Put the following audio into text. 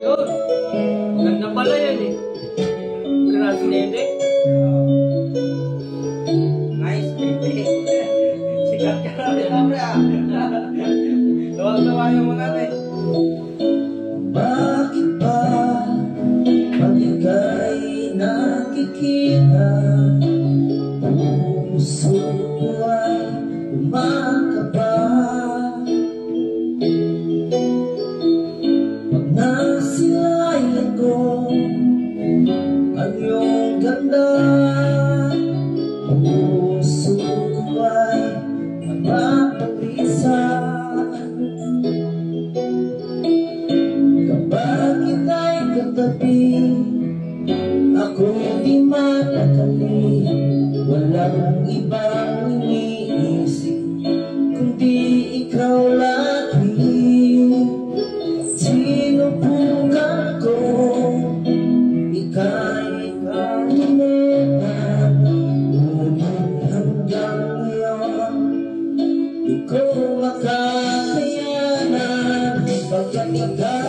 Yun. Ganda pala yan eh. Grass nene. Nice, baby. Sikat ka na rin. Tawag-tawayan mo natin. Bakit ba pag ika'y nakikita, puso ko ay kumakaba? Pag nasilayan ko ang iyong ganda, puso ko ay napapawisan. Kapag ika'y katabi, ako di matatali. Walang ibang iniisip kundi ikaw lagi. Sinubukan ko, ika'y kamunan, ngunit hanggang ngayon di ko makakayanan. Pagkat ikaw